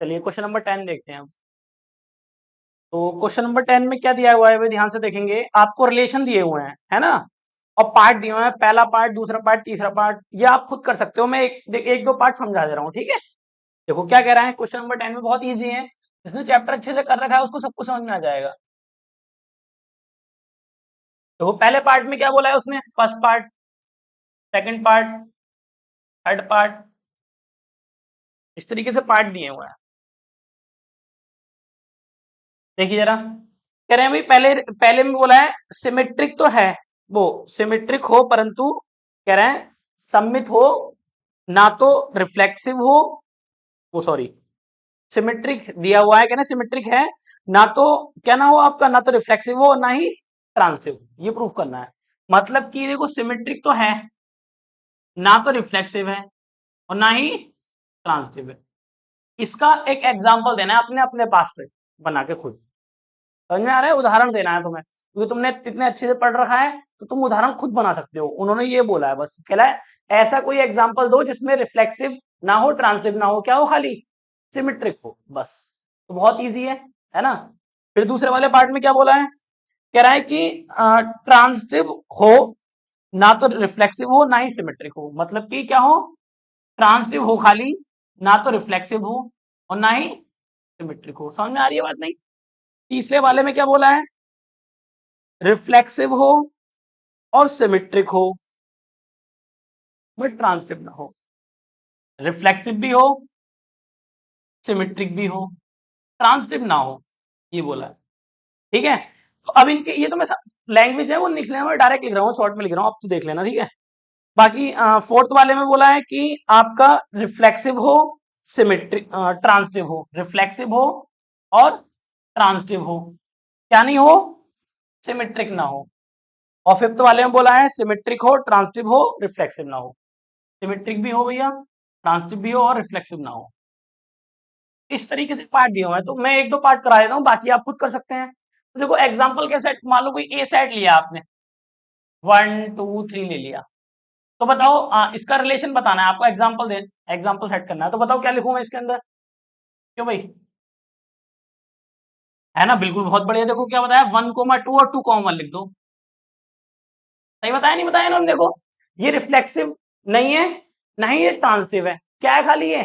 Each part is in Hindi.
चलिए क्वेश्चन नंबर 10 देखते हैं अब। तो क्वेश्चन नंबर 10 में क्या दिया हुआ है, वे ध्यान से देखेंगे। आपको रिलेशन दिए हुए हैं, है ना, और पार्ट दिए हुए हैं, पहला पार्ट, दूसरा पार्ट, तीसरा पार्ट। ये आप खुद कर सकते हो, मैं एक दो पार्ट समझा दे रहा हूँ, ठीक है। देखो क्या कह रहा है क्वेश्चन नंबर 10 में, बहुत इजी है। जिसने चैप्टर अच्छे से कर रखा है उसको सब कुछ समझ में आ जाएगा। देखो पहले पार्ट में क्या बोला है उसने, first part, second part, third part, इस तरीके से पार्ट दिए हुए हैं। देखिए जरा, कह रहे हैं भाई पहले पहले में बोला है सिमेट्रिक तो है, वो सिमेट्रिक हो परंतु कह रहे हैं सममित हो, ना तो रिफ्लेक्सिव हो, वो सॉरी, सिमेट्रिक दिया हुआ है, कहना सिमेट्रिक है, ना तो क्या ना हो आपका, ना तो रिफ्लेक्सिव हो ना ही ट्रांसिटिव, ये प्रूफ करना है। मतलब कि देखो सिमेट्रिक तो है, ना तो रिफ्लेक्सिव है और ना ही ट्रांसिटिव है। इसका एक एग्जांपल देना है अपने अपने पास से बना के खुद। समझ में आ रहा है, उदाहरण देना है तुम्हें, क्योंकि तुमने इतने अच्छे से पढ़ रखा है तो तुम उदाहरण खुद बना सकते हो। उन्होंने ये बोला है, बस कहला है ऐसा कोई एग्जांपल दो जिसमें रिफ्लेक्सिव ना हो, ट्रांसिटिव ना हो, क्या हो, खाली सिमेट्रिक हो, बस। तो बहुत इजी है ना। फिर दूसरे वाले पार्ट में क्या बोला है, कह रहा है कि ट्रांसिटिव हो, ना तो रिफ्लेक्सिव हो ना ही सिमेट्रिक हो। मतलब कि क्या हो, ट्रांसिटिव हो खाली, ना तो रिफ्लेक्सिव हो और ना ही सिमेट्रिक हो। समझ में आ रही है बात नहीं। तीसरे वाले में क्या बोला है, रिफ्लेक्सिव हो और सिमेट्रिक हो बट ट्रांसिटिव ना हो, रिफ्लेक्सिव भी हो, सिमेट्रिक भी हो, ट्रांसिटिव ना हो, ये बोला है। ठीक है, तो अब इनके ये तो मैं लैंग्वेज है वो लिख लेना, मैं डायरेक्ट लिख रहा हूँ, शॉर्ट में लिख रहा हूँ, अब तो देख लेना, ठीक है। बाकी फोर्थ वाले में बोला है कि आपका रिफ्लेक्सिव हो, सिमेट्रिक, ट्रांसिटिव हो, रिफ्लेक्सिव हो और ट्रांसिटिव हो, क्या नहीं हो, सिमेट्रिक ना हो। और फिफ्थ वाले में बोला है सिमेट्रिक हो, ट्रांसिटिव हो, रिफ्लेक्सिव ना हो। सिमेट्रिक भी हो भैया, ट्रांसिटिव भी हो और रिफ्लेक्सिव ना हो। इस तरीके से पार्ट दिए हुए हैं, तो मैं एक दो पार्ट करा देता हूँ, बाकी आप खुद कर सकते हैं। तो देखो एग्जाम्पल के सेट, मान लो कोई ए सेट लिया आपने, 1 2 3 ले लिया, तो बताओ इसका रिलेशन बताना है आपको, एग्जाम्पल दे, एग्जाम्पल सेट करना है, तो बताओ क्या लिखूं मैं इसके अंदर। क्यों भाई, है ना, बिल्कुल बहुत बढ़िया। देखो क्या बताया, 1 2 और 2 1 लिख दो। सही बताया नहीं बताया इन्होंने, देखो ये रिफ्लेक्सिव नहीं है, नहीं ये ट्रांसिटिव है, क्या है, खाली ये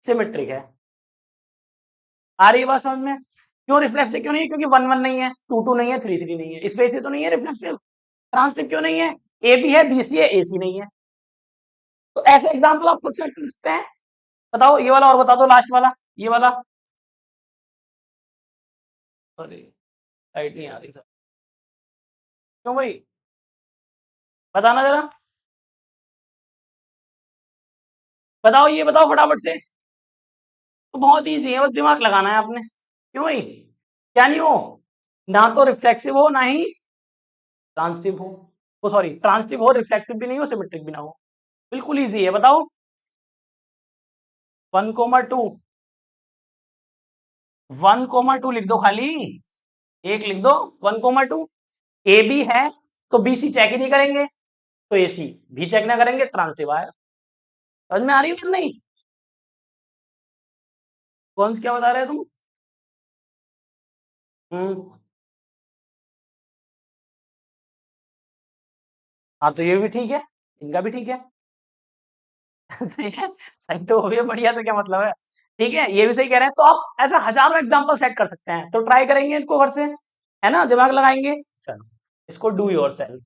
सिमेट्रिक है। आ रही है बात समझ में। क्यों रिफ्लेक्सिव क्यों नहीं है, क्योंकि 1 1 नहीं है, 2 2 नहीं है, 3 3 नहीं है, इस वजह से तो नहीं है रिफ्लेक्सिव। ट्रांसिटिव क्यों नहीं है, ए बी है, बी सी है, ए सी नहीं है। तो ऐसे एग्जाम्पल आप खुद सेट कर सकते हैं। बताओ ये वाला और बता दो, लास्ट वाला, ये वाला। अरे लाइट नहीं आ रही सर, क्यों भाई, बताना जरा, बताओ ये बताओ फटाफट से। तो बहुत इजी है, बस दिमाग लगाना है आपने। क्यों भाई, क्या नहीं हो, ना तो रिफ्लेक्सिव हो ना ही ट्रांसिटिव हो, वो सॉरी ट्रांसिटिव हो, रिफ्लेक्सिव भी नहीं हो, सिमेट्रिक भी ना हो। बिल्कुल इजी है, बताओ। 1 2 1 2 लिख दो खाली, एक लिख दो, 1 2 ए बी है तो बी सी चेक ही नहीं करेंगे, तो ए सी भी चेक ना करेंगे, ट्रांसिटिव आएगा। समझ में आ रही है नहीं, कौन सी क्या बता रहे हो तुम। हम्म, हाँ तो ये भी ठीक है, इनका भी ठीक है। सही है, सही तो हो गया, बढ़िया से क्या मतलब है। ठीक है, ये भी सही कह रहे हैं, तो आप ऐसा हजारों एग्जांपल सेट कर सकते हैं, तो ट्राई करेंगे इनको घर से, है ना, दिमाग लगाएंगे। चलो इसको डू योर सेल्फ।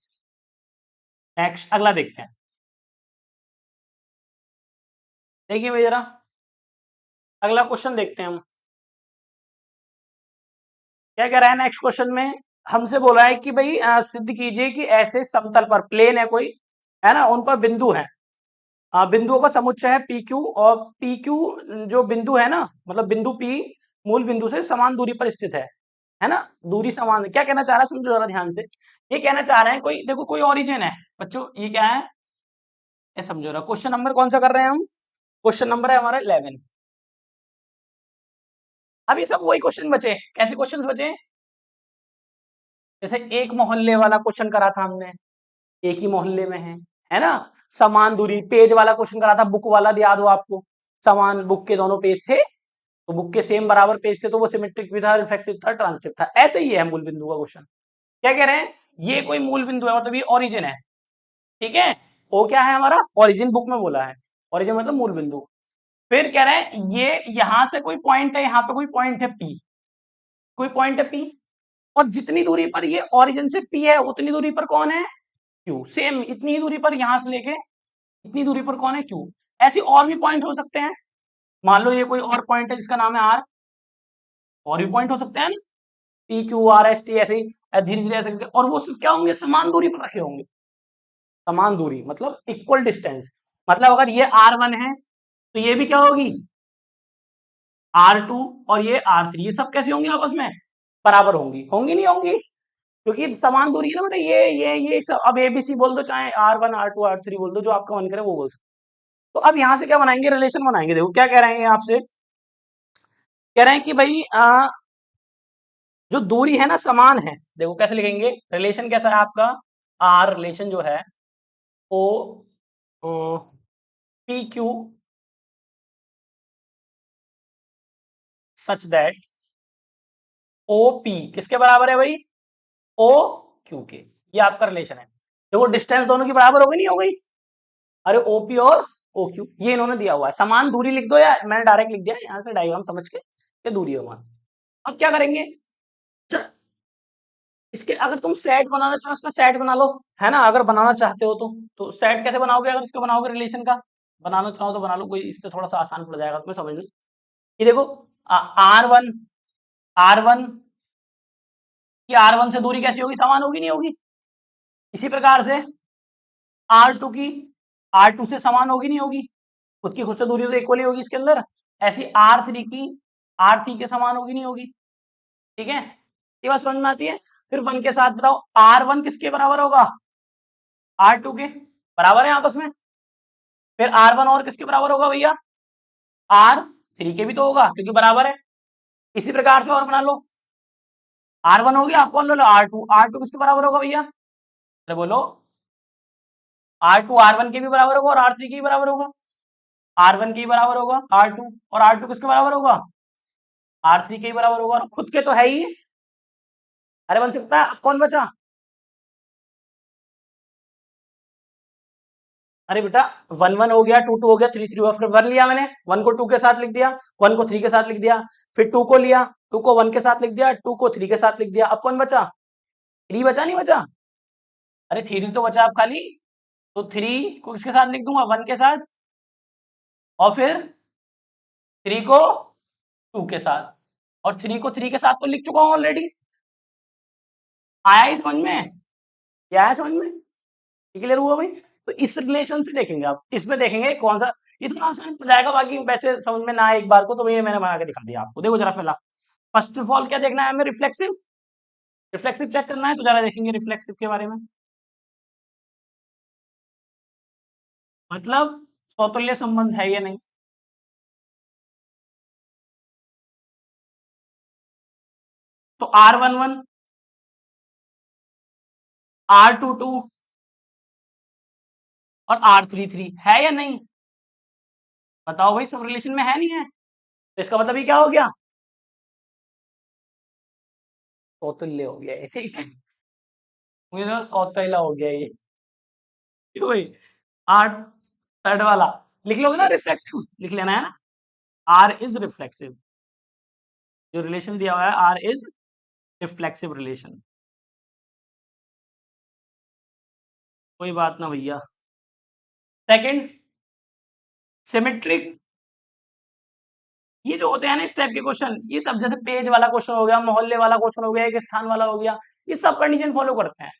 नेक्स्ट अगला देखते हैं। देखिए भाई जरा, अगला क्वेश्चन देखते हैं हम, क्या कह रहा है नेक्स्ट क्वेश्चन में। हमसे बोला है कि भाई सिद्ध कीजिए कि ऐसे समतल पर, प्लेन है कोई, है ना, उन पर बिंदु है, बिंदुओं का समुच्चय है पी क्यू, और पी क्यू जो बिंदु है ना, मतलब बिंदु पी मूल बिंदु से समान दूरी पर स्थित है ना, दूरी समान है। क्या कहना चाह रहा है, समझो जरा ध्यान से। ये कहना चाह रहे हैं कोई, देखो कोई ओरिजिन है बच्चों, ये क्या है, ये समझो रहा। क्वेश्चन नंबर कौन सा कर रहे हैं हम, क्वेश्चन नंबर है हमारा 11। अब ये सब वही क्वेश्चन बचे, कैसे क्वेश्चन बचे, जैसे एक मोहल्ले वाला क्वेश्चन करा था हमने, एक ही मोहल्ले में है ना, समान दूरी, पेज वाला क्वेश्चन करा था, बुक वाला याद हो आपको, समान बुक के दोनों पेज थे, तो बुक के सेम बराबर पेज थे तो वो सिमेट्रिक भी था, रिफ्लेक्सिव था, ट्रांजिटिव था। ऐसे ही है मूल बिंदु का क्वेश्चन। क्या कह रहे हैं, ये कोई मूल बिंदु है, मतलब ये ओरिजिन है, ठीक है। ओ क्या है हमारा, ओरिजिन बुक में बोला है, ओरिजिन मतलब मूल बिंदु। फिर कह रहे हैं ये यहां से कोई पॉइंट है, यहाँ पे कोई पॉइंट है पी, कोई पॉइंट है पी, और जितनी दूरी पर ये ओरिजिन से पी है उतनी दूरी पर कौन है, क्यू। सेम इतनी ही दूरी पर यहां से लेके इतनी दूरी पर कौन है, क्यू। ऐसी और भी पॉइंट हो सकते हैं, मान लो ये कोई और पॉइंट है जिसका नाम है आर, और भी पॉइंट हो सकते हैं ना, P Q R S T, ऐसे ही धीरे धीरे ऐसे करके, और वो सब क्या होंगे, समान दूरी पर रखे होंगे। समान दूरी मतलब इक्वल डिस्टेंस, मतलब अगर ये R1 है तो ये भी क्या होगी, R2, और ये R3, ये सब कैसी होंगी आपस में, बराबर होंगी, होंगी नहीं होंगी, क्योंकि समान दूरी है ना बेटा, ये सब। अब ABC बोल दो, चाहे R1 R2 R3 बोल दो, जो आपका मन करे वो बोल सकते। तो अब यहां से क्या बनाएंगे, रिलेशन बनाएंगे। देखो क्या कह रहे हैं आपसे, कह रहे हैं कि भाई जो दूरी है ना समान है। देखो कैसे लिखेंगे, रिलेशन कैसा है आपका, आर रिलेशन जो है O P Q such that O P किसके बराबर है भाई, ओ क्यू के। ये आपका रिलेशन है। देखो डिस्टेंस दोनों की बराबर हो गई, नहीं हो गई, अरे ओपी और ओ क्यू ये इन्होंने दिया हुआ है, समान दूरी लिख दो, या मैंने डायरेक्ट लिख दिया यहां से डायग्राम समझ के, ये दूरी है मान। अब क्या करेंगे, इसके अगर तुम सेट बनाना चाहो इसका सेट बना लो, है ना, अगर बनाना चाहते हो तो सेट कैसे बनाओगे, अगर इसका बनाओगे रिलेशन का, बनाना चाहो तो बना लो, कोई इससे थोड़ा सा आसान पड़ जाएगा तुम्हें समझ लो। ये देखो R1 R1 की R1 से दूरी कैसी होगी, समान होगी नहीं होगी, इसी प्रकार से R2 की R2 से समान होगी नहीं होगी, खुद की खुद से दूरी तो इक्वली होगी इसके अंदर। ऐसी R3 की R3 के समान होगी नहीं होगी, ठीक है, ये बात समझ में आती है। फिर 1 के साथ बताओ R1 किसके बराबर होगा, R2 के बराबर है आपस में। फिर R1 और किसके बराबर होगा भैया, R3 के भी तो होगा क्योंकि बराबर है। इसी प्रकार से और बना लो, R1 हो गया, कौन लो लो R2, R2 किसके बराबर होगा भैया, अरे बोलो, R2 R1 के भी बराबर होगा और R3 के भी बराबर होगा, R1 के भी बराबर होगा R2, और R2 किसके बराबर होगा, R3 के भी बराबर होगा, और खुद के तो है ही। अरे बन सकता है, अब कौन बचा, अरे बेटा 1 1 हो गया, 2 2 हो गया, 3 3 हुआ, फिर 1 लिया मैंने, 1 को 2 के साथ लिख दिया, 1 को 3 के साथ लिख दिया, फिर 2 को लिया, 2 को 1 के साथ लिख दिया, 2 को 3 के साथ लिख दिया। अब कौन बचा, 3 बचा, नहीं बचा, अरे 3 तो बचा अब खाली, तो 3 को किसके साथ लिख दूंगा, 1 के साथ, और फिर 3 को 2 के साथ, और 3 को 3 के साथ तो लिख चुका हूं ऑलरेडी। आया ही समझ में, क्या आया समझ में, क्लियर हुआ भाई। तो इस रिलेशन से देखेंगे, आप इसमें देखेंगे कौन सा, ये थोड़ा आसान पड़ जाएगा, बाकी वैसे समझ में ना आए एक बार को तो ये मैंने बना के दिखा दिया आपको। देखो जरा पहला, फर्स्ट ऑफ ऑल क्या देखना है हमें, रिफ्लेक्सिव, रिफ्लेक्सिव चेक करना है, तो जरा देखेंगे रिफ्लेक्सिव के बारे में। मतलब समतुल्य संबंध है या नहीं, तो R11 R22 और R33 है या नहीं, बताओ भाई, सब रिलेशन में है नहीं है, तो इसका मतलब ये क्या हो गया, समतुल्य हो गया ये, ठीक है, मुझे तो सौतेला हो गया ये, क्यों भाई, आठ थर्ड वाला लिख लोगे ना, रिफ्लेक्सिव लिख लेना है ना, आर इज रिफ्लेक्सिव, जो रिलेशन दिया हुआ है आर इज रिफ्लेक्सिव रिलेशन, कोई बात ना भैया। सेकंड, सिमेट्रिक, ये जो होते हैं ना इस टाइप के क्वेश्चन, ये सब जैसे पेज वाला क्वेश्चन हो गया, मोहल्ले वाला क्वेश्चन हो गया, एक स्थान वाला हो गया, ये सब कंडीशन फॉलो करते हैं,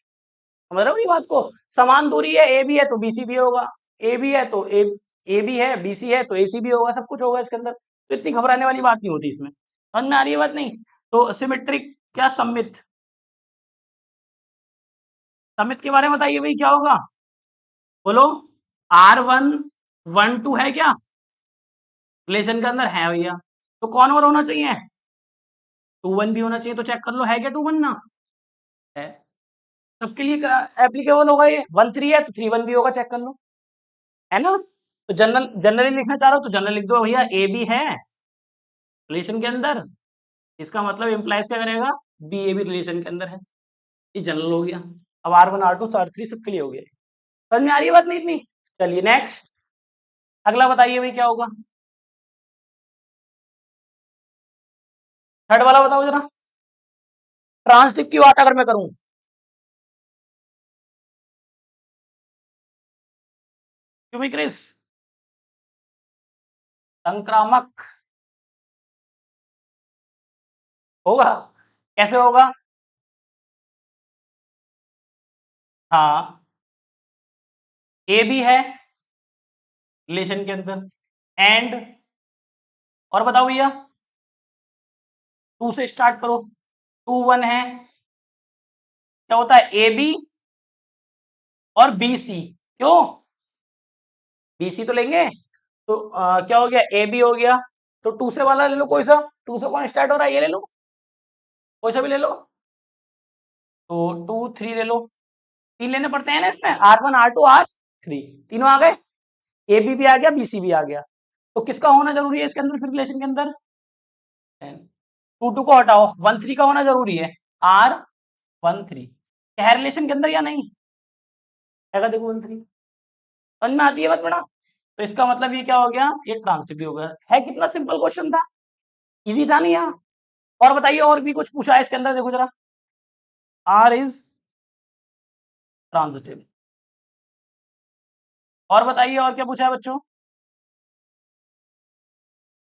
समझ रहे हो ये बात को। समान दूरी है, ए बी है तो बीसी भी होगा, ए बी है तो ए बी है, बीसी है तो एसी भी होगा, सब कुछ होगा इसके अंदर, तो इतनी घबराने वाली बात नहीं होती इसमें, समझ में आ रही है बात, नहीं। तो सिमेट्रिक क्या, सममित, सममित के बारे में बताइए भाई क्या होगा, बोलो, R1 1 2 है क्या, रिलेशन के अंदर है भैया, तो कौन और होना चाहिए, 2 1 भी होना चाहिए, तो चेक कर लो है क्या 2 1 ना, है, सबके लिए एप्लीकेबल होगा ये, 1 3 है तो 3 1 भी होगा, चेक कर लो, है ना। तो जनरली लिखना चाह रहा हो तो जनरल लिख दो भैया, ए बी है रिलेशन के अंदर, इसका मतलब इम्प्लाइज क्या करेगा, बी ए भी रिलेशन के अंदर है। ये जनरल हो गया। अब R1 R2 R3 सबके लिए हो गया। समझ में आ रही है बात नहीं इतनी? चलिए नेक्स्ट, अगला बताइए भाई क्या होगा। थर्ड वाला बताओ जरा, ट्रांसटिव की बात अगर मैं करूं, क्यों भाई क्रिस? संक्रामक होगा, कैसे होगा? हाँ, ए भी है रिलेशन के अंदर, एंड, और बताओ भैया, टू से स्टार्ट करो, 2 1 है, क्या होता है, ए बी और बी सी, क्यों? बी सी तो लेंगे, तो क्या हो गया, ए बी हो गया, तो 2 से वाला ले लो कोई सा, 2 से कौन स्टार्ट हो रहा है, ये ले लो, कोई सा भी ले लो, तो 2 3 ले लो, 3 लेने पड़ते हैं ना इसमें, R1 R2 R3, तीनों आ गए, ए बी भी आ गया, बी सी भी आ गया, तो किसका होना जरूरी है इसके अंदर फिर रिलेशन के अंदर, 2 2 को हटाओ, 1 3 का होना जरूरी है, R1 3 है रिलेशन के अंदर या नहीं है, देखो 1 3 समझ में आती है बात बड़ा, तो इसका मतलब ये क्या हो गया, ये ट्रांसटिव हो गया है। कितना सिंपल क्वेश्चन था, इजी था नहीं यार? और बताइए, और भी कुछ पूछा है इसके अंदर, देखो जरा, आर इज ट्रांजिटिव, और बताइए और क्या पूछा है बच्चों?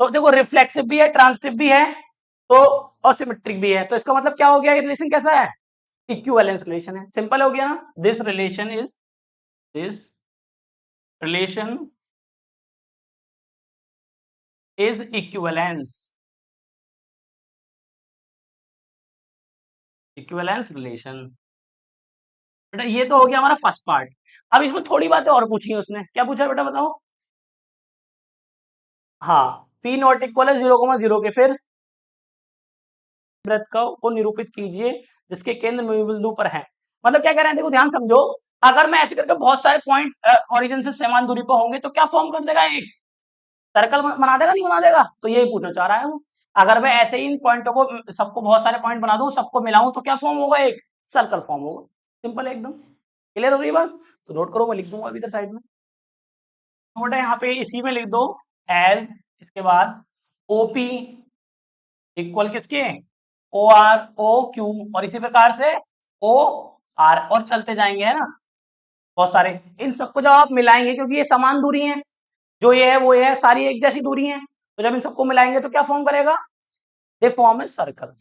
तो देखो रिफ्लेक्सिव भी है, ट्रांजिटिव भी है, तो और सिमेट्रिक भी है, तो इसका मतलब क्या हो गया, ये रिलेशन कैसा है, इक्विवेलेंस रिलेशन है, सिंपल हो गया ना, this relation is equivalence relation. बेटा ये तो हो गया हमारा फर्स्ट पार्ट। अब इसमें थोड़ी बातें और पूछी है उसने, क्या पूछा बेटा बताओ? हाँ, पी नॉट इक्वल है 0,0 के, फिर वृत्त को निरूपित कीजिए जिसके केंद्र मूल बिंदु पर है। मतलब क्या कह रहे हैं, देखो ध्यान समझो, अगर मैं ऐसे करके बहुत सारे पॉइंट ओरिजिन से समान दूरी पर होंगे तो क्या फॉर्म कर देगा, एक सर्कल बना देगा, नहीं बना देगा, तो यही पूछना चाह रहा है वो। अगर मैं ऐसे ही इन पॉइंटों को सबको बहुत सारे पॉइंट बना दूं, सबको मिलाऊं, तो क्या फॉर्म होगा, एक सर्कल फॉर्म होगा। सिंपल है एकदम, क्लियर हो रही बात? तो नोट करो, मैं लिख दूंगा अभी इधर साइड में, नोट है यहाँ पे, इसी में लिख दो एज, इसके बाद ओपी इक्वल किसके, ओ आर ओ क्यू, और इसी प्रकार से ओ आर, और चलते जाएंगे, है ना, बहुत सारे। इन सबको जब आप मिलाएंगे, क्योंकि ये समान दूरी है, जो ये है वो ये है, सारी एक जैसी दूरी है, तो जब इन सबको मिलाएंगे तो क्या फॉर्म करेगा, दे फॉर्म ए सर्कल।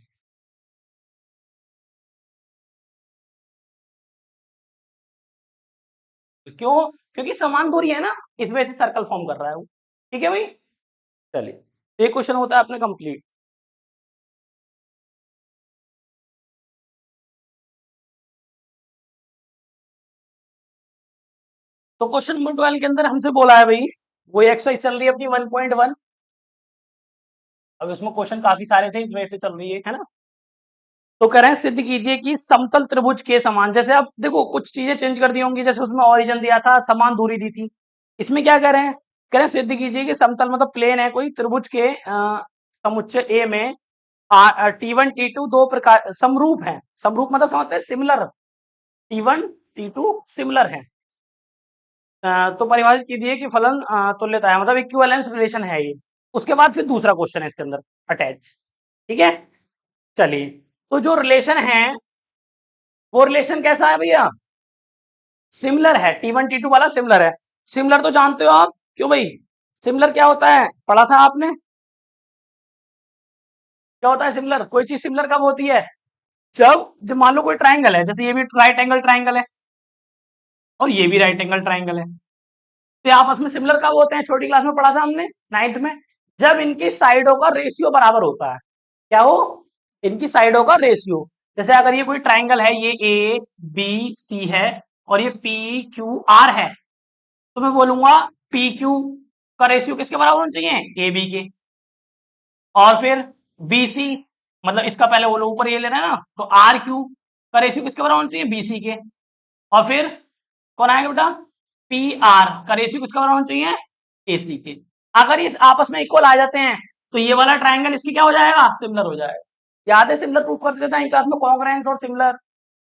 क्यों? क्योंकि समान दूरी है ना, इस वजह से सर्कल फॉर्म कर रहा है वो। ठीक है भाई, चलिए, एक क्वेश्चन होता है अपने कंप्लीट। तो क्वेश्चन नंबर 12 के अंदर हमसे बोला है भाई, वो एक्सरसाइज चल रही है अपनी 1.1। अब उसमें क्वेश्चन काफी सारे थे, इस वजह से चल रही है ना। तो कह रहे हैं सिद्ध कीजिए कि समतल त्रिभुज के समान, जैसे अब देखो कुछ चीजें चेंज कर दी होंगी, जैसे उसमें ओरिजिन दिया था, समान दूरी दी थी, इसमें क्या कह रहे हैं, कह रहे हैं सिद्ध कीजिए कि समतल मतलब प्लेन है कोई, त्रिभुज के समुच्चय ए में T1 T2 दो प्रकार समरूप है, समरूप मतलब समझते हैं सिमिलर, T1 T2 सिमिलर है, तो परिभाषित कीजिए कि फलन तुल्यता है, मतलब इक्विवेलेंस रिलेशन है ये। उसके बाद फिर दूसरा क्वेश्चन है इसके अंदर अटैच, ठीक है। चलिए, तो जो रिलेशन है वो रिलेशन कैसा है भैया, सिमिलर है, T1 T2 वाला सिमिलर है। सिमिलर तो जानते हो आप, क्यों भाई, सिमिलर क्या होता है, पढ़ा था आपने, क्या होता है सिमिलर, कोई चीज सिमिलर कब होती है, जब मान लो कोई ट्राइंगल है, जैसे ये भी राइट एंगल ट्राइंगल है और ये भी राइट एंगल ट्राइंगल है, तो आपस में सिमिलर कब होते हैं, छोटी क्लास में पढ़ा था हमने, 9th में, जब इनकी साइडों का रेशियो बराबर होता है। क्या हो, इनकी साइडों का रेशियो, जैसे अगर ये कोई ट्राइंगल है, ये ए बी सी है और ये पी क्यू आर है, तो मैं बोलूंगा पी क्यू का रेशियो किसके बराबर होना चाहिए, ए बी के, और फिर बी सी, मतलब इसका पहले वो लोग ऊपर ये ले रहे हैं ना, तो आर क्यू का रेशियो किसके बराबर होना चाहिए, बी सी के, और फिर कौन आएगा बेटा, पी आर का रेशियो किसका बराबर होना चाहिए, ए सी के। अगर ये आपस में इक्वल आ जाते हैं तो ये वाला ट्राइंगल इसकी क्या हो जाएगा, सिमिलर हो जाएगा। याद है सिमिलर प्रूफ करते थे क्लास में, कॉन्ग्रुएंस और सिमिलर,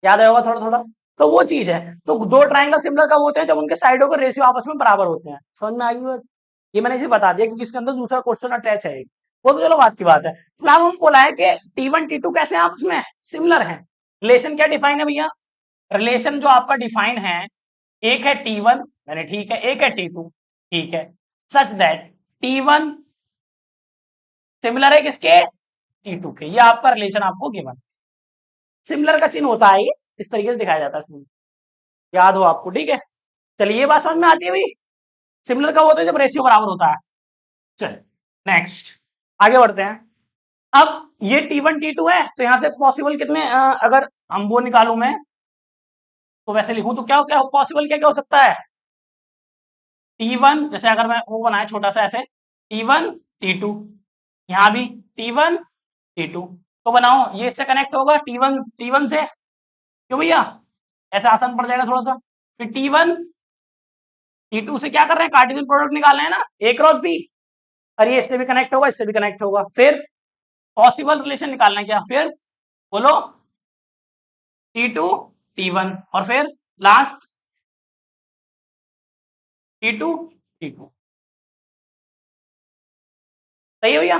याद आया होगा थोड़ा थोड़ा। तो वो चीज है। तो दो ट्राइंगल सिमिलर कब होते हैं, जब उनके साइडों के रेशियो आपस में बराबर होते हैं। समझ में आ गई बात? ये मैंने इसे बता दिया क्योंकि इसके अंदर दूसरा क्वेश्चन अटैच है। वो तो चलो बात की बात है। फिलहाल उन्होंने बोला है कि T1 T2 कैसे हैं आपस में, सिमिलर है। रिलेशन क्या डिफाइन है भैया, रिलेशन जो आपका डिफाइन है, एक है T1, मैंने ठीक है, एक है T2, ठीक है, सच दैट T1 सिमिलर है किसके, T2 के। ये आपका रिलेशन आपको गिवन। सिमिलर का चिन्ह होता है ये, इस तरीके से दिखाया जाता है सिमिलर, याद हो आपको, ठीक है। चलिए ये बात समझ में आती है भाई, सिमिलर कब होता है, जब रेशियो बराबर होता है। चल नेक्स्ट आगे बढ़ते हैं। अब ये T1 T2 है, तो यहां से पॉसिबल कितने, अगर हम वो निकालू मैं, तो वैसे लिखूं तो क्या क्या पॉसिबल, क्या क्या हो सकता है। T1 जैसे अगर मैं वो बनाए छोटा सा ऐसे, T1 T2, यहां भी T1 T2, तो बनाओ ये इससे कनेक्ट होगा T1 से, क्यों भैया, ऐसा आसान पड़ जाएगा थोड़ा सा। फिर T1 T2 से क्या कर रहे हैं, कार्टेशियन प्रोडक्ट निकाल रहे हैं ना, A क्रॉस B, और ये इससे भी कनेक्ट होगा, इससे भी कनेक्ट होगा। फिर पॉसिबल रिलेशन निकालना है क्या, फिर बोलो T2 T1, और फिर लास्ट T2 T2। सही है भैया,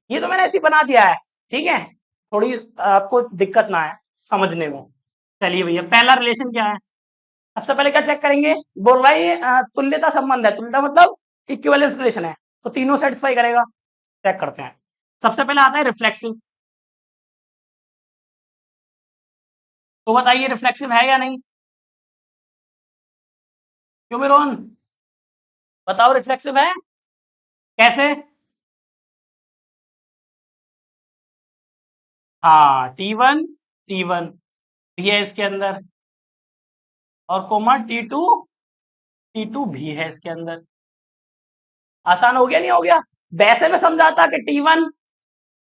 ये तो मैंने ऐसे ही बना दिया है, ठीक है, थोड़ी आपको दिक्कत ना है समझने में। चलिए भैया पहला रिलेशन क्या है, सबसे पहले क्या चेक करेंगे, बोल रहा है ये तुल्यता संबंध है, तुल्यता मतलब इक्विवेलेंस रिलेशन है, तो तीनों सेटिस्फाई करेगा। चेक करते हैं। सबसे पहले आता है रिफ्लेक्सिव, तो बताइए रिफ्लेक्सिव है या नहीं, क्यों भी रोहन, बताओ रिफ्लेक्सिव है कैसे। हाँ T1 भी है इसके अंदर, और कोमा T2 भी है इसके अंदर। आसान हो गया नहीं हो गया, वैसे में समझाता कि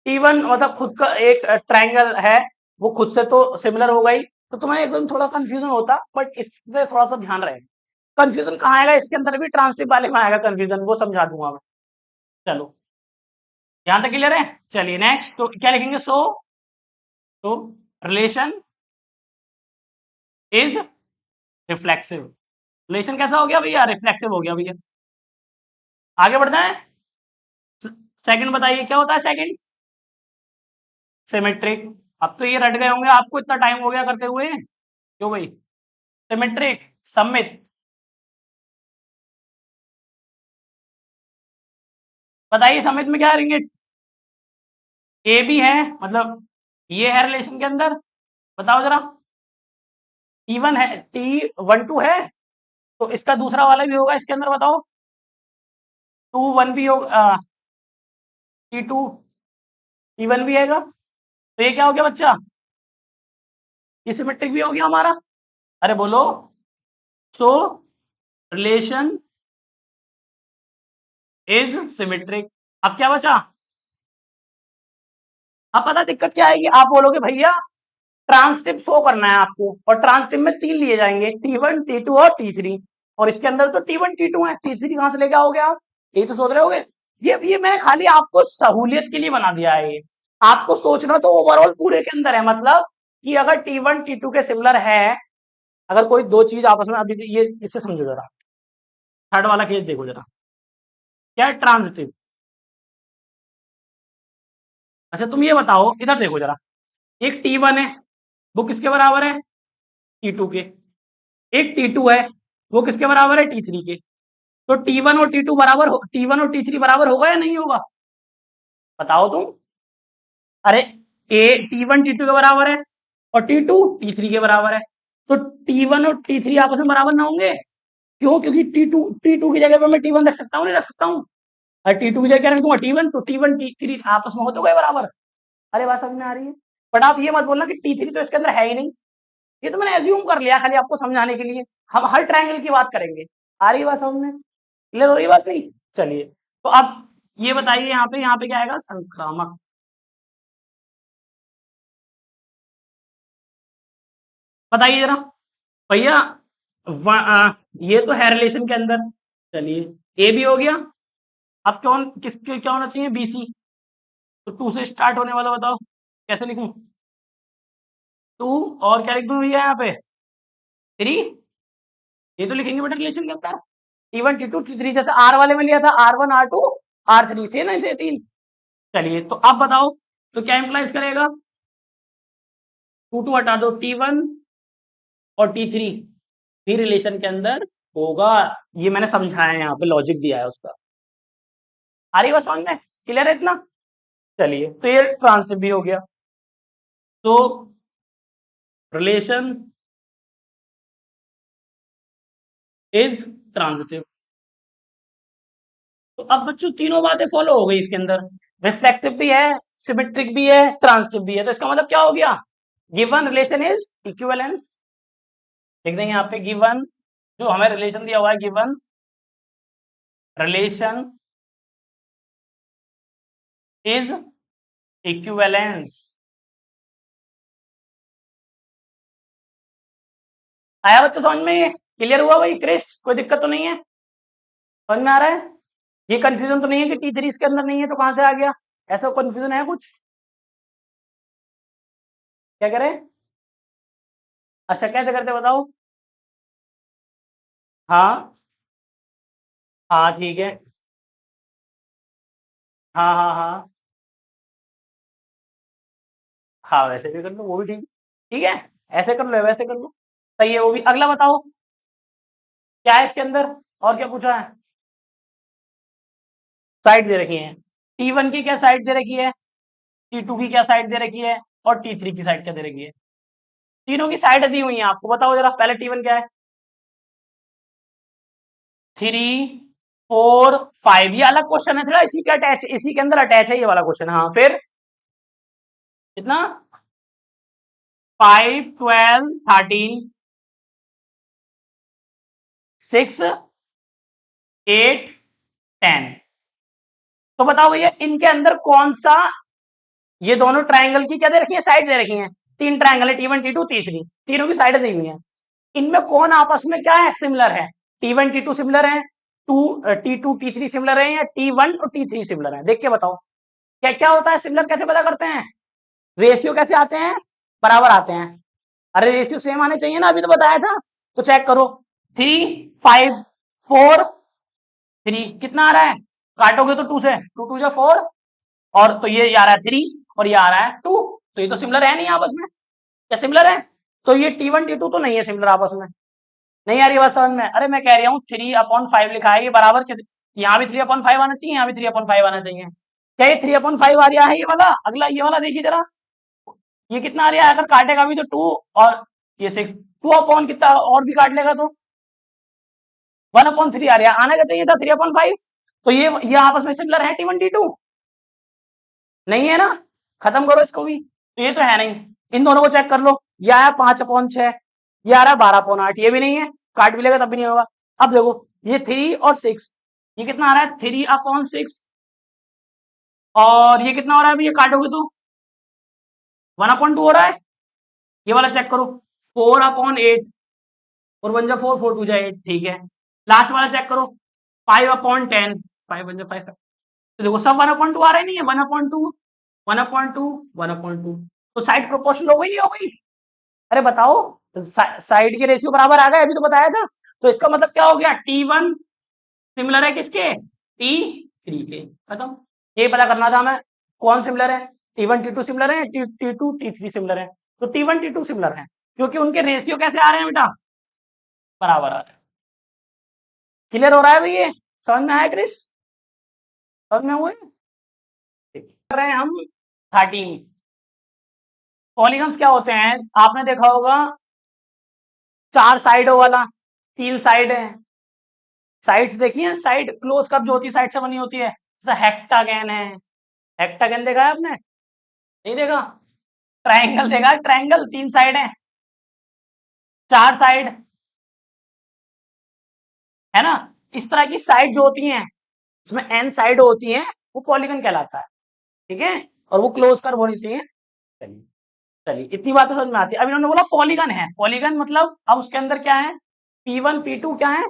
T1 मतलब खुद का एक ट्रायंगल है, वो खुद से तो सिमिलर हो गई, तो तुम्हें एकदम थोड़ा कंफ्यूजन होता, बट इससे थोड़ा सा ध्यान रहेगा। कंफ्यूजन कहाँ आएगा, इसके अंदर भी ट्रांसटिव वाले में आएगा कंफ्यूजन, वो समझा दूंगा मैं। चलो यहां तक क्लियर है। चलिए नेक्स्ट, तो क्या लिखेंगे, तो रिलेशन इज रिफ्लेक्सिव, रिलेशन कैसा हो गया भैया, रिफ्लेक्सिव हो गया भैया। आगे बढ़ते हैं। सेकंड बताइए क्या होता है सेकंड, सिमेट्रिक। अब तो ये रट गए होंगे, आपको इतना टाइम हो गया करते हुए, क्यों भाई, सिमेट्रिक सममित, बताइए सममित में क्या करेंगे, ए भी है, मतलब ये है रिलेशन के अंदर, बताओ जरा, T1 है, T12 है, तो इसका दूसरा वाला भी होगा इसके अंदर, बताओ 2 1 भी होगा, T1 भी आएगा, तो ये क्या हो गया बच्चा, ये सिमेट्रिक भी हो गया हमारा। अरे बोलो, सो रिलेशन इज सिमेट्रिक। अब क्या बचा, अब पता दिक्कत क्या आएगी, आप बोलोगे भैया ट्रांसटिव शो करना है आपको, और ट्रांसटिव में 3 लिए जाएंगे, T1 T2 और T3, और इसके अंदर तो T1 T2 है, T3 कहां से लेके आओगे आप, यही तो सोच रहे होगे। ये मैंने खाली आपको सहूलियत के लिए बना दिया है, ये आपको सोचना तो ओवरऑल पूरे के अंदर है, मतलब कि अगर T1 T2 के सिमिलर है, अगर कोई दो चीज आपस में, अभी ये इससे समझो जरा, थर्ड वाला केस देखो जरा, क्या है ट्रांजिटिव। अच्छा तुम ये बताओ, इधर देखो जरा, एक T1 है, वो किसके बराबर है, T2 के, एक T2 है, वो किसके बराबर है, T3 के। तो T1 और T2 बराबर हो, T1 और T3 बराबर होगा या नहीं होगा, बताओ तुम। अरे ए T1 T2 के बराबर है, और T2 T3 के बराबर है, तो T1 और T3 आपस में बराबर ना होंगे, क्यों, क्योंकि T2 की जगह पर मैं T1 रख सकता हूँ, नहीं रख सकता हूँ, और T2 की जगह क्या रख दूंगा, T1, तो T1 T3 आपस में हो तो गए बराबर। अरे बात समझ में आ रही है, बट आप ये मत बोलना कि T3 तो इसके अंदर है ही नहीं, ये तो मैंने एज्यूम कर लिया खाली आपको समझाने के लिए, हम हर ट्रायंगल की बात करेंगे। आ रही है बात समझ में, क्लियर हो रही बात नहीं। चलिए तो अब ये बताइए, यहाँ पे क्या आएगा, संक्रामक, बताइए जरा भैया। ये तो है रिलेशन के अंदर, चलिए ए भी हो गया, अब कौन क्या होना चाहिए, BC, तो 2 से स्टार्ट होने वाला बताओ कैसे लिखूं? 2 और क्या लिख दूं भैया यहाँ पे? 3। ये तो लिखेंगे बेटा रिलेशन के अंदर। T1 T2 T3 जैसे R वाले में लिया था R1 R2 R3 थे ना इसे 3। चलिए तो अब बताओ तो क्या इंप्लाइज करेगा? 2 हटा दो T1 और T3 भी रिलेशन के अंदर होगा। ये मैंने समझाया है, यहाँ पे लॉजिक दिया है उसका। आ रही बात समझ में? क्लियर है इतना? चलिए तो ये ट्रांसिटिव भी हो गया। तो रिलेशन इज ट्रांजिटिव। तो अब बच्चों तीनों बातें फॉलो हो गई इसके अंदर। रिफ्लेक्सिव भी है, सिमेट्रिक भी है, ट्रांजिटिव भी है। तो इसका मतलब क्या हो गया? Given relation is equivalence. लिख देंगे यहाँ पे गिवन, जो हमें रिलेशन दिया हुआ है, गिवन रिलेशन इज इक्विवेलेंस। आया बच्चों समझ में? क्लियर हुआ भाई क्रिश? कोई दिक्कत तो नहीं है? समझ में आ रहा है? ये कंफ्यूजन तो नहीं है कि T3 इसके अंदर नहीं है तो कहां से आ गया? ऐसा कंफ्यूजन है कुछ? क्या करें? अच्छा कैसे करते बताओ? हाँ हाँ ठीक है। हाँ हाँ हाँ हाँ, वैसे भी कर लो, वो भी ठीक। ठीक है, ऐसे कर लो या वैसे कर लो, सही है वो भी। अगला बताओ क्या है इसके अंदर, और क्या पूछा है? साइड दे रखी है। T1 की क्या साइड दे रखी है, T2 की क्या साइड दे रखी है, और T3 की साइड क्या दे रखी है? तीनों की साइड दी हुई है आपको। बताओ जरा, पहले T1 क्या है? 3 4 5। ये अलग क्वेश्चन है थोड़ा, इसी के अटैच, इसी के अंदर अटैच है ये वाला क्वेश्चन। हाँ फिर कितना? 5 12 13 6 8 10। तो बताओ भैया इनके अंदर कौन सा, ये दोनों ट्राइंगल की क्या दे रखी है, साइड दे रखी है। तीन ट्राइंगल है, T1 T2 T3, तीनों की साइड दी हुई है। इनमें कौन आपस में क्या है, सिमिलर है? T1 T2 सिमिलर है, T2 T3 सिमिलर है, या T1 और T3 सिमिलर है? देख के बताओ क्या क्या होता है। सिमिलर कैसे पता करते हैं? रेशियो कैसे आते हैं? बराबर आते हैं। अरे रेशियो सेम आने चाहिए ना, अभी तो बताया था। तो चेक करो, 3 5 4 3 कितना आ रहा है? काटोगे तो 2 से, 2 2 4, और तो ये आ रहा है 3 और ये आ रहा है 2। तो ये तो सिमिलर है नहीं आपस में। क्या सिमिलर है? तो ये T1 T2 तो नहीं है सिमिलर आपस में। नहीं आ रही बात समझ में? अरे मैं कह रहा हूँ 3/5 लिखा है, ये बराबर किस, यहाँ भी 3/5 आना चाहिए, यहाँ भी 3/5 आना चाहिए। क्या ये 3/5 आ रहा है ये वाला? अगला ये वाला देखिए जरा, ये कितना आ रहा है? अगर काटेगा भी तो 2, और ये 6, 2 कितना और भी काट लेगा तो 1/3 आ रहा है। आना क्या चाहिए था 3/5। तो ये आपस में सिमिलर है T1 T2? नहीं है ना? खत्म करो इसको भी। तो ये तो है नहीं। इन दोनों को चेक कर लो, ये आया 5/6, ये आ रहा है 12/8, ये भी नहीं है। काट भी लेगा तब भी नहीं होगा। अब देखो ये 3 और 6, ये कितना आ रहा है? 3/6। और ये कितना हो रहा है अभी, ये काटोगे तो 1/2 हो रहा है। ये वाला चेक करो, 4/8, और 1 जा 4, 4 2 जा 8, ठीक है। लास्ट वाला चेक करो, 5/10, 5 1 जा 5। तो देखो सब 1/2 आ रहे नहीं है, 1/2 1/2 1/2। तो साइड प्रोपोर्शनल हो गई नहीं हो गई? अरे बताओ, साइड के रेशियो बराबर आ गए, अभी तो बताया था। तो इसका मतलब क्या हो गया? T1 सिमिलर है किसके? T3 के। खत्म। ये पता करना था हमें कौन सिमिलर है, T1 T2 सिमिलर है, T2 T3 सिमिलर है। तो T1 T2 सिमिलर है क्योंकि उनके रेशियो कैसे आ रहे हैं बेटा? बराबर आ रहे हैं। क्लियर हो रहा है भाई? ये समझ में आया क्रिश? समझ में हुए? कर रहे हैं हम 13। पॉलीगन्स क्या होते हैं आपने देखा होगा, 4 साइडों वाला, 3 साइड है। साइड्स देखी है, साइड क्लोज कर्व जो होती है साइड से बनी होती है, जैसे हेक्टागन है। हेक्टागन देखा है आपने? नहीं देखा? ट्राइंगल देखा है? ट्राइंगल 3 साइड है, 4 साइड है ना। इस तरह की साइड जो होती हैं, इसमें n साइड होती हैं, वो पॉलीगन कहलाता है। ठीक है, और वो क्लोज कर्व होनी चाहिए। चलिए चलिए, इतनी बात तो समझ में आती है। अब इन्होंने बोला पॉलीगन है, पॉलीगन मतलब अब उसके अंदर क्या है? P1 P2 क्या है?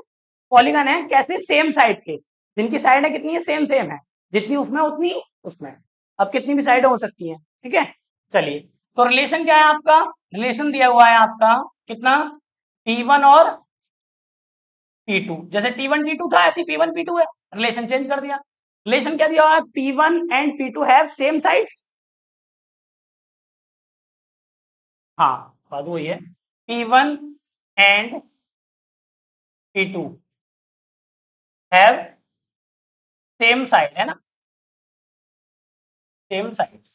पॉलीगन है। कैसे? सेम साइड के, जिनकी साइड है कितनी है? सेम सेम है, जितनी उसमें उतनी उसमें। अब कितनी भी साइड हो सकती है, ठीक है। चलिए, तो रिलेशन क्या है आपका, रिलेशन दिया हुआ है आपका कितना, P1 और P2, जैसे T1 T2 था ऐसे P1 P2 है, रिलेशन चेंज कर दिया। रिलेशन क्या दिया हुआ है, P1 and P2 have same sides. हाँ, बात वही है, P1 and P2 have same side, है ना, same sides,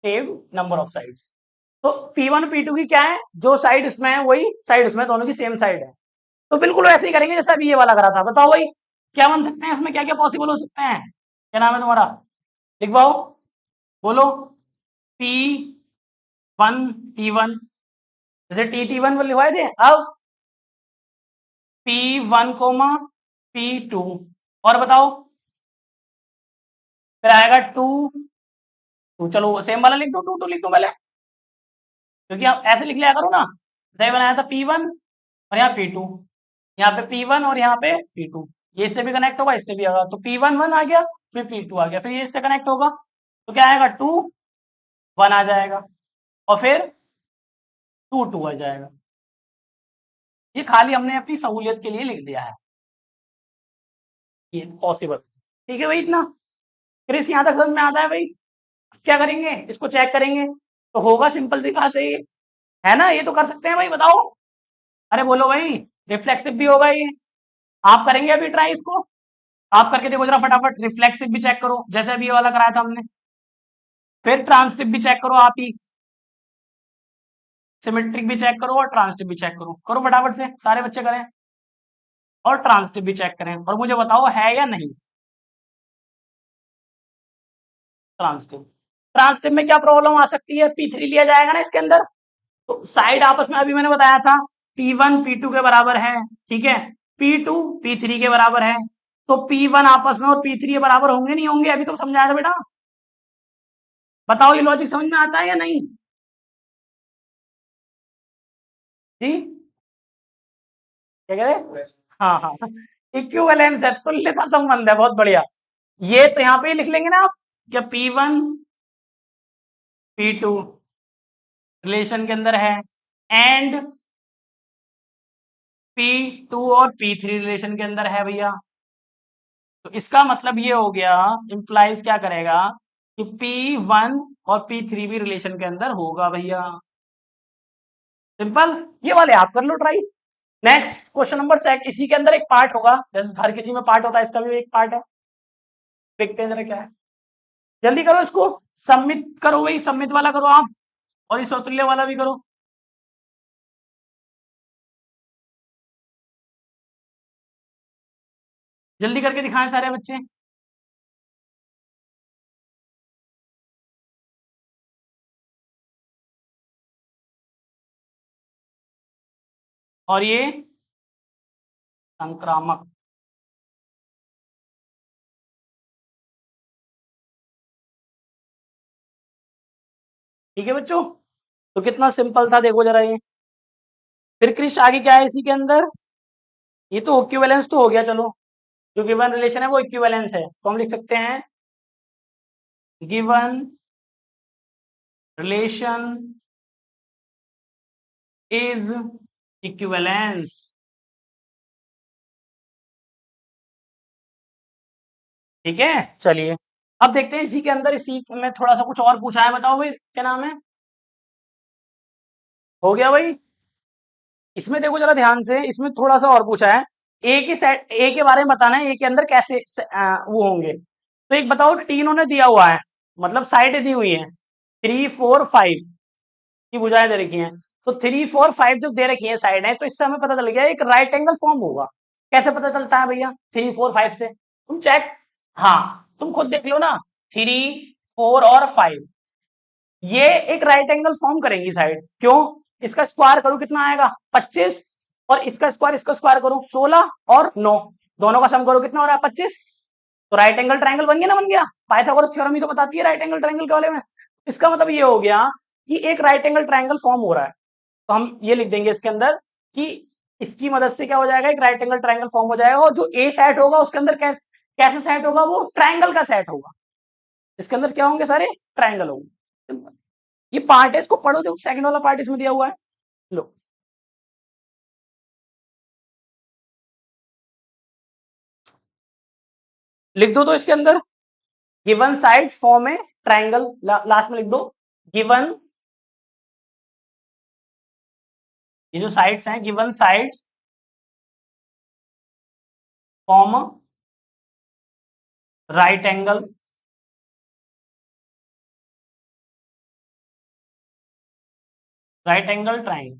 same number of sides. तो P1 और P2 की क्या है, जो साइड इसमें है वही साइड उसमें, दोनों की सेम साइड है। तो बिल्कुल वैसे ही करेंगे जैसा अभी ये वाला करा था। बताओ भाई क्या बन सकते हैं इसमें, क्या क्या पॉसिबल हो सकते हैं, क्या नाम है तुम्हारा, लिखवाओ, बोलो। P1 T1, जैसे T1 लिखवाए थे, अब P1 P2, और बताओ, फिर आएगा 2 2, चलो सेम वाला लिख दो, 2 2 लिख दो पहले, क्योंकि आप ऐसे लिख लिया करो ना, जैसे बनाया था P1 और यहाँ P2, यहाँ पे P1 और यहाँ पे P2, ये इससे भी कनेक्ट होगा, इससे भी होगा, तो P1 1 आ गया, फिर P2 आ गया, फिर ये इससे कनेक्ट होगा, तो क्या आएगा, 2 1 आ जाएगा, और फिर 2 2 आ जाएगा। ये खाली हमने अपनी सहूलियत के लिए लिख दिया है, ये पॉसिबल, ठीक है भाई। इतना क्रिस यहाँ तक समझ में आता है भाई। क्या करेंगे, इसको चेक करेंगे, तो होगा सिंपल दिखाते ही, है ना, ये तो कर सकते हैं भाई, बताओ, अरे बोलो भाई, रिफ्लेक्सिव भी होगा ये, आप करेंगे अभी ट्राई इसको, आप करके देखो जरा फटाफट, रिफ्लेक्सिव भी चेक करो जैसे अभी ये वाला कराया था हमने, फिर ट्रांसटिव भी चेक करो आप ही, सिमेट्रिक भी चेक करो और ट्रांसटिव भी चेक करो, करो फटाफट से, सारे बच्चे करें, और ट्रांसटिव भी चेक करें, और मुझे बताओ है या नहीं। ट्रांसटिव, ट्रांसटिव में क्या प्रॉब्लम आ सकती है, P3 लिया जाएगा ना इसके अंदर, तो साइड आपस में अभी मैंने बताया था P1 P2 के बराबर है, ठीक है, P2 P3 के बराबर है, तो P1 आपस में और P3 के बराबर होंगे नहीं होंगे, अभी तो समझाया था बेटा, बताओ ये लॉजिक समझ में आता है या नहीं जी, क्या कह रहे, हाँ हाँ, इक्विवेलेंस है, तुल्यता संबंध है, बहुत बढ़िया, ये तो यहाँ पे लिख लेंगे ना आप, क्या P1 P2 रिलेशन के अंदर है, एंड P2 और P3 रिलेशन के अंदर है भैया, तो इसका मतलब ये हो गया, इंप्लाइज क्या करेगा कि P1 और P3 भी रिलेशन के अंदर होगा भैया, सिंपल, ये वाले आप कर लो ट्राई। नेक्स्ट क्वेश्चन नंबर 6, इसी के अंदर एक पार्ट होगा, जैसे हर किसी में पार्ट होता है, इसका भी एक पार्ट है, देखते हैं जरा क्या है, जल्दी करो इसको, सबमिट करो भाई, सबमिट वाला करो आप, और इस समतुल्य वाला भी करो, जल्दी करके दिखाएं सारे बच्चे, और ये संक्रामक, ठीक है बच्चों, तो कितना सिंपल था देखो जरा ये, फिर क्रिश आगे क्या है इसी के अंदर, ये तो इक्विवेलेंस तो हो गया, चलो जो गिवन रिलेशन है वो इक्विवेलेंस है, तो हम लिख सकते हैं गिवन रिलेशन इज इक्विवेलेंस, ठीक है। चलिए अब देखते हैं इसी के अंदर, इसी में थोड़ा सा कुछ और पूछा है, बताओ भाई क्या नाम है, हो गया भाई, इसमें देखो जरा ध्यान से, इसमें थोड़ा सा और पूछा है, ए के सेट, ए के बारे में बताना है, ए के अंदर कैसे वो होंगे, तो एक बताओ, टी इन्होंने दिया हुआ है, मतलब साइड दी हुई है, 3 4 5 की भुजाएं दे रखी हैं, तो 3 4 5 जब दे रखी है साइड है, तो इससे हमें पता चल गया एक राइट एंगल फॉर्म होगा, कैसे पता चलता है भैया, 3 4 5 से, तुम चेक, हाँ तुम खुद देख लो ना, 3 4 और 5, ये एक राइट एंगल फॉर्म करेंगी साइड, क्यों, इसका स्क्वायर करो कितना आएगा 25, और इसका स्क्वायर करो 16 और 9, दोनों का सम करो कितना हो रहा है 25, तो राइट एंगल ट्रायंगल बन गया ना, बन गया, पाइथागोरस थ्योरम ही तो बताती है राइट एंगल ट्रायंगल के बारे में, इसका मतलब ये हो गया कि एक राइट एंगल ट्रायंगल फॉर्म हो रहा है, तो हम ये लिख देंगे इसके अंदर कि इसकी मदद से क्या हो जाएगा, एक राइट एंगल ट्रायंगल फॉर्म हो जाएगा, और जो ए सेट होगा उसके अंदर कैसे कैसे सेट होगा, वो ट्रायंगल का सेट होगा, इसके अंदर क्या होंगे सारे? ट्राइंगल होंगे। Simple। ये पार्ट है, इसको पढ़ो, देखो सेकंड वाला पार्ट इसमें दिया हुआ है। लो, लिख दो तो इसके अंदर गिवन साइड्स फॉर्म ए ट्राइंगल, लास्ट में लिख दो गिवन, ये जो साइड्स हैं given sides form right angle, right angle triangle.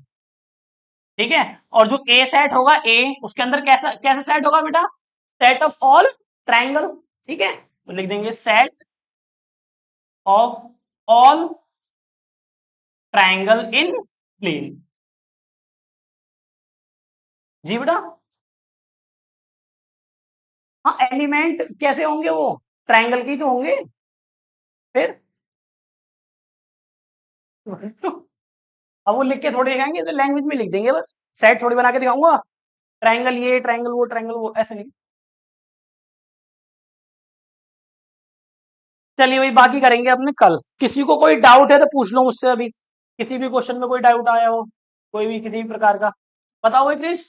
ठीक है, और जो ए सेट होगा, ए उसके अंदर कैसा कैसा सेट होगा बेटा? Set of all triangle. ठीक है, तो लिख देंगे set of all triangle in plane. जी बेटा। हाँ, एलिमेंट कैसे होंगे? वो ट्राइंगल के ही तो होंगे फिर। बस तो अब वो लिख के थोड़ी दिखाएंगे, तो लैंग्वेज में लिख देंगे बस, सेट थोड़ी बना के दिखाऊंगा, ट्राइंगल ये ट्राइंगल वो ऐसे नहीं। चलिए भाई, बाकी करेंगे अपने कल। किसी को कोई डाउट है तो पूछ लो मुझसे अभी, किसी भी क्वेश्चन में कोई डाउट आया हो, कोई भी किसी भी प्रकार का, बताओ भाई क्रिश।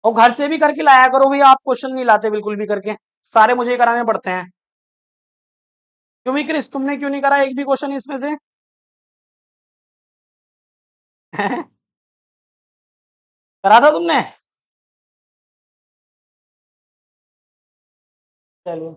और घर से भी करके लाया करो भाई, आप क्वेश्चन नहीं लाते बिल्कुल भी करके, सारे मुझे ही कराने पड़ते हैं। क्यों भी क्रिश, तुमने क्यों नहीं करा एक भी क्वेश्चन इसमें से? करा था तुमने? चलो।